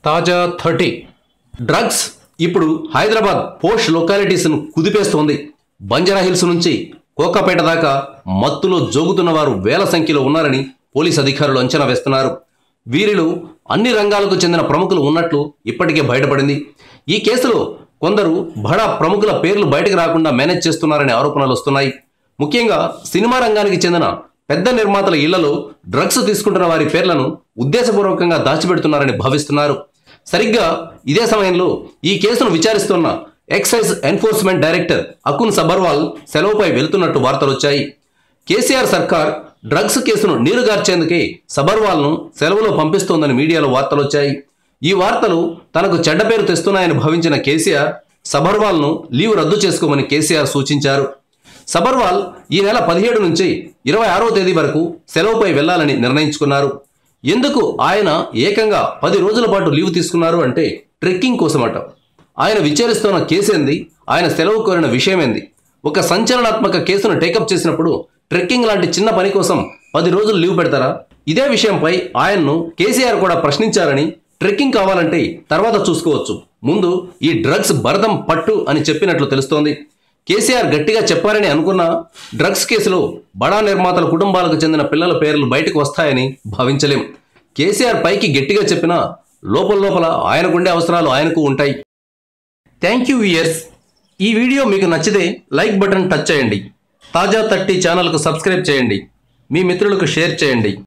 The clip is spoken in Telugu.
తాజా 30 డ్రగ్స్ ఇప్పుడు హైదరాబాద్ పోష్ లొకాలిటీస్ను కుదిపేస్తోంది. బంజారాహిల్స్ నుంచి కోకాపేట దాకా మత్తులో జోగుతున్న వారు వేల సంఖ్యలో ఉన్నారని పోలీస్ అధికారులు అంచనా వేస్తున్నారు. వీరిలో అన్ని రంగాలకు చెందిన ప్రముఖులు ఉన్నట్లు ఇప్పటికే బయటపడింది. ఈ కేసులో కొందరు బడా ప్రముఖుల పేర్లు బయటకు రాకుండా మేనేజ్ చేస్తున్నారనే ఆరోపణలు వస్తున్నాయి. ముఖ్యంగా సినిమా రంగానికి చెందిన పెద్ద నిర్మాతల ఇళ్లలో డ్రగ్స్ తీసుకుంటున్న వారి పేర్లను ఉద్దేశపూర్వకంగా దాచిపెడుతున్నారని భావిస్తున్నారు. సరిగ్గా ఇదే సమయంలో ఈ కేసును విచారిస్తున్న excise enforcement director Akun Sabharwal సెలవుపై వెళ్తున్నట్టు వార్తలొచ్చాయి. కేసీఆర్ సర్కార్ డ్రగ్స్ కేసును నీరుగార్చేందుకే సబర్వాల్ను సెలవులో పంపిస్తోందని మీడియాలో వార్తలొచ్చాయి. ఈ వార్తలు తనకు చెడ్డ పేరు తెస్తున్నాయని భావించిన కేసీఆర్ సబర్వాల్ను లీవ్ రద్దు చేసుకోమని కేసీఆర్ సూచించారు. సబర్వాల్ ఈ నెల 17 నుంచి 26వ తేదీ వరకు సెలవుపై వెళ్లాలని నిర్ణయించుకున్నారు. ఎందుకు ఆయన ఏకంగా 10 రోజుల పాటు లీవ్ తీసుకున్నారు అంటే ట్రెక్కింగ్ కోసమట. ఆయన విచారిస్తున్న కేసేంది, ఆయన సెలవు కోరిన విషయమేంది? ఒక సంచలనాత్మక కేసును టేకప్ చేసినప్పుడు ట్రెక్కింగ్ లాంటి చిన్న పని కోసం 10 రోజులు లీవ్ పెడతారా? ఇదే విషయంపై ఆయన్ను కేసీఆర్ కూడా ప్రశ్నించారని, ట్రెక్కింగ్ కావాలంటే తర్వాత చూసుకోవచ్చు, ముందు ఈ డ్రగ్స్ భరతం పట్టు అని చెప్పినట్లు తెలుస్తోంది. కేసీఆర్ గట్టిగా చెప్పారని అనుకున్న డ్రగ్స్ కేసులో బడా నిర్మాతల కుటుంబాలకు చెందిన పిల్లల పేర్లు బయటకు వస్తాయని భావించలేం. కేసీఆర్ పైకి గట్టిగా చెప్పినా లోపల ఆయనకుండే అవసరాలు ఆయనకు ఉంటాయి. Thank you viewers. ఈ వీడియో మీకు నచ్చితే లైక్ బటన్ టచ్ చేయండి. తాజా 30 ఛానల్కు సబ్స్క్రైబ్ చేయండి. మీ మిత్రులకు షేర్ చేయండి.